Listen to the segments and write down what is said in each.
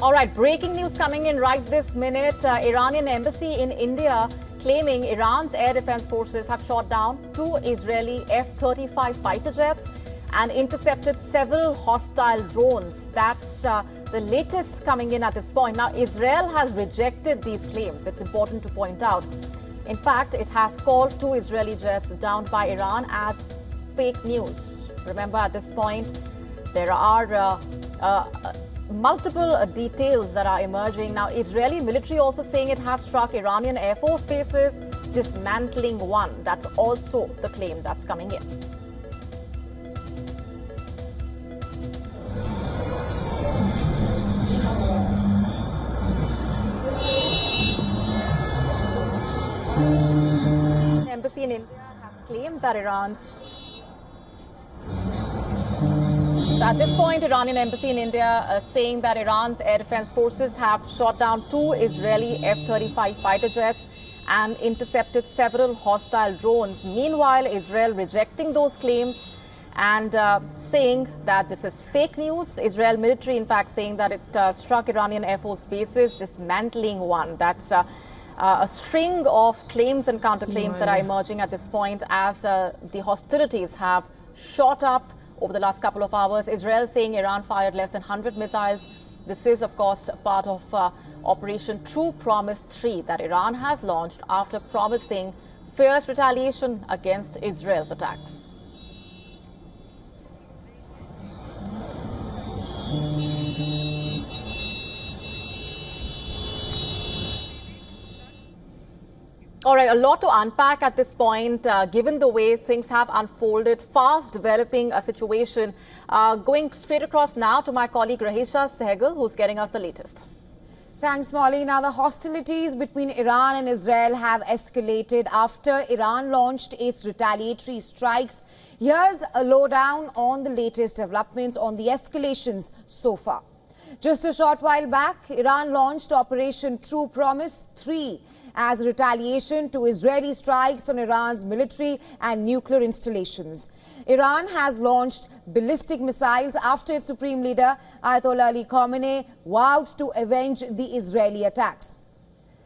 All right, breaking news coming in right this minute. Iranian embassy in India claiming Iran's air defense forces have shot down 2 Israeli F-35 fighter jets and intercepted several hostile drones. That's the latest coming in at this point. Now, Israel has rejected these claims. It's important to point out. In fact, it has called 2 Israeli jets downed by Iran as fake news. Remember, at this point, there are multiple details that are emerging. Now, Israeli military also saying it has struck Iranian Air Force bases, dismantling one. That's also the claim that's coming in. Embassy in India has claimed that at this point, Iranian embassy in India saying that Iran's air defense forces have shot down 2 Israeli F-35 fighter jets and intercepted several hostile drones. Meanwhile, Israel rejecting those claims and saying that this is fake news. Israel military, in fact, saying that it struck Iranian Air Force bases, dismantling one. That's a string of claims and counterclaims that are emerging at this point as the hostilities have shot up over the last couple of hours. Israel saying Iran fired less than 100 missiles. This is, of course, part of Operation True Promise 3 that Iran has launched after promising fierce retaliation against Israel's attacks. All right, a lot to unpack at this point, given the way things have unfolded, fast developing a situation. Going straight across now to my colleague Rahisha Sehgal, who's getting us the latest. Thanks, Molly. Now, the hostilities between Iran and Israel have escalated after Iran launched its retaliatory strikes. Here's a lowdown on the latest developments on the escalations so far. Just a short while back, Iran launched Operation True Promise 3 as retaliation to Israeli strikes on Iran's military and nuclear installations. Iran has launched ballistic missiles after its supreme leader, Ayatollah Ali Khamenei, vowed to avenge the Israeli attacks.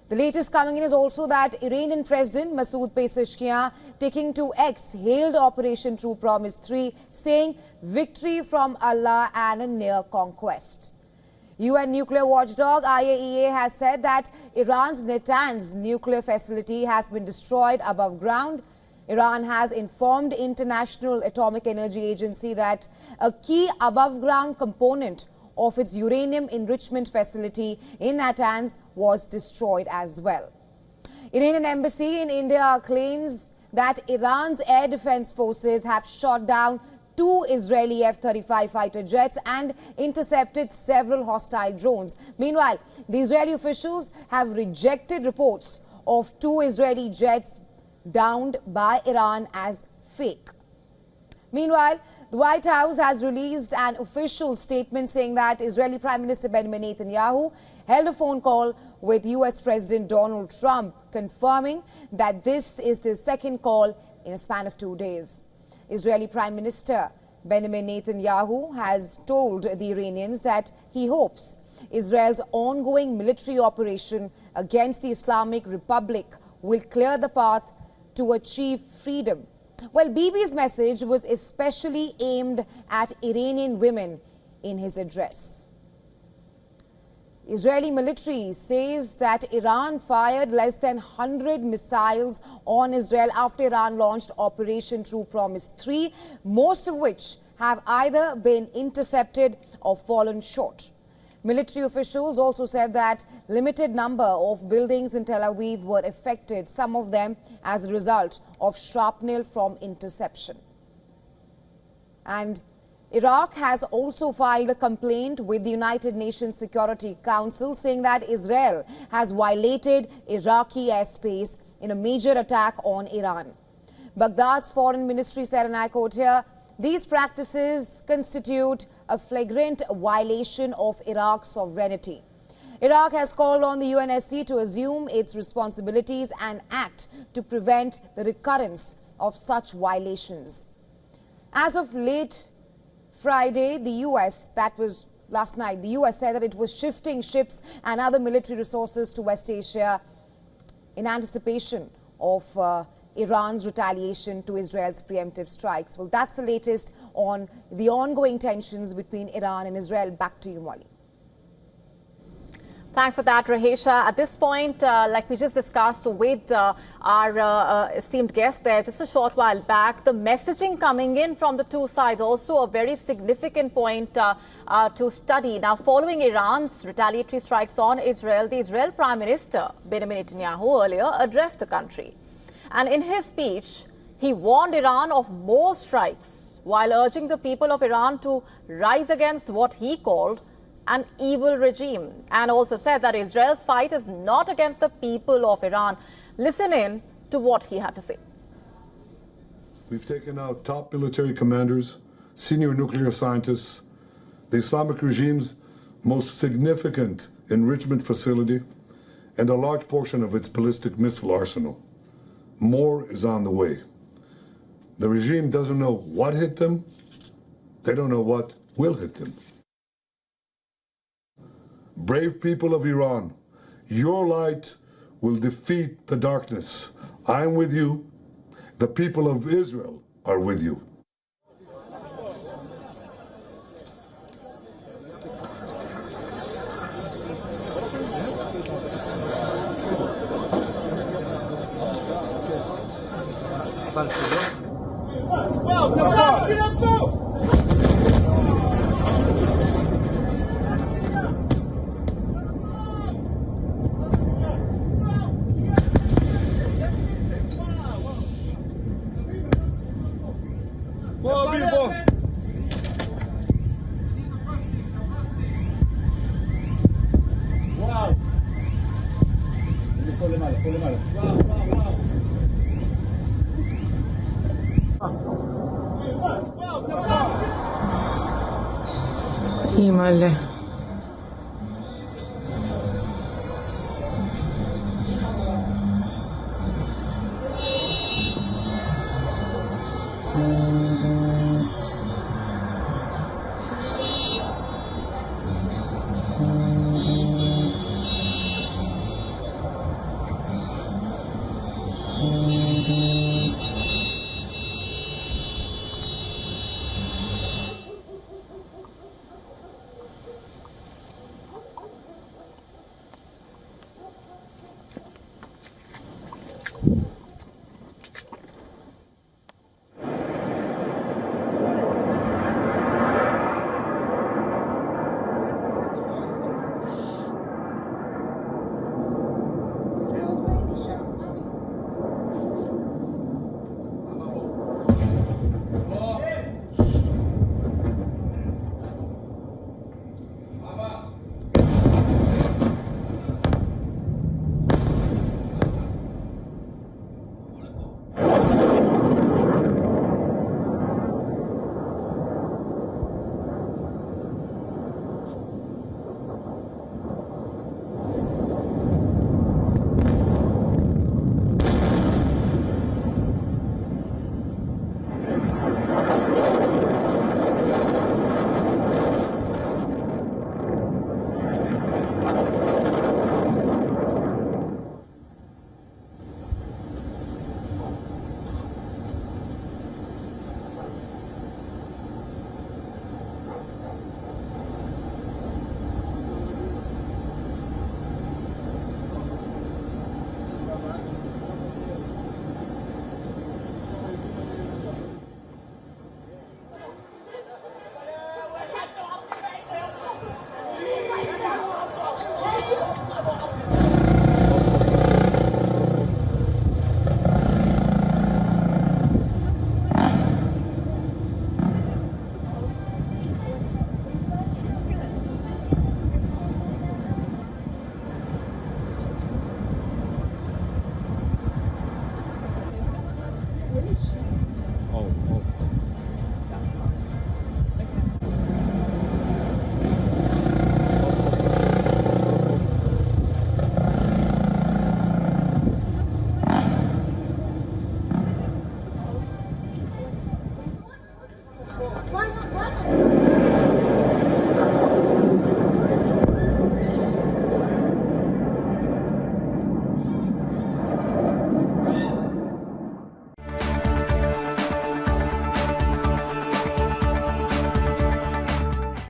The latest coming in is also that Iranian President Masoud Pezeshkian, taking to X, hailed Operation True Promise 3, saying victory from Allah and a near conquest. UN nuclear watchdog IAEA has said that Iran's Natanz nuclear facility has been destroyed above ground. Iran has informed International Atomic Energy Agency that a key above-ground component of its uranium enrichment facility in Natanz was destroyed as well. Iranian embassy in India claims that Iran's air defense forces have shot down 2 Israeli F-35 fighter jets and intercepted several hostile drones. Meanwhile, the Israeli officials have rejected reports of 2 Israeli jets downed by Iran as fake. Meanwhile, the White House has released an official statement saying that Israeli Prime Minister Benjamin Netanyahu held a phone call with US President Donald Trump, confirming that this is the second call in a span of 2 days. Israeli Prime Minister Benjamin Netanyahu has told the Iranians that he hopes Israel's ongoing military operation against the Islamic Republic will clear the path to achieve freedom. Well, Bibi's message was especially aimed at Iranian women in his address. Israeli military says that Iran fired less than 100 missiles on Israel after Iran launched Operation True Promise 3, most of which have either been intercepted or fallen short. Military officials also said that limited number of buildings in Tel Aviv were affected, some of them as a result of shrapnel from interception. And Iraq has also filed a complaint with the United Nations Security Council saying that Israel has violated Iraqi airspace in a major attack on Iran. Baghdad's foreign ministry said, and I quote here, "These practices constitute a flagrant violation of Iraq's sovereignty. Iraq has called on the UNSC to assume its responsibilities and act to prevent the recurrence of such violations." As of late Friday, the US, that was last night, the US said that it was shifting ships and other military resources to West Asia in anticipation of Iran's retaliation to Israel's preemptive strikes. Well, that's the latest on the ongoing tensions between Iran and Israel. Back to you, Molly. Thanks for that, Rahesha. At this point, like we just discussed with our esteemed guest there just a short while back, the messaging coming in from the two sides, also a very significant point to study. Now, following Iran's retaliatory strikes on Israel, the Israel Prime Minister, Benjamin Netanyahu, earlier addressed the country. And in his speech, he warned Iran of more strikes while urging the people of Iran to rise against what he called an evil regime, and also said that Israel's fight is not against the people of Iran. Listen in to what he had to say. We've taken out top military commanders, senior nuclear scientists, the Islamic regime's most significant enrichment facility, and a large portion of its ballistic missile arsenal. More is on the way. The regime doesn't know what hit them. They don't know what will hit them. Brave people of Iran, your light will defeat the darkness. I'm with you. The people of Israel are with you. Hímale.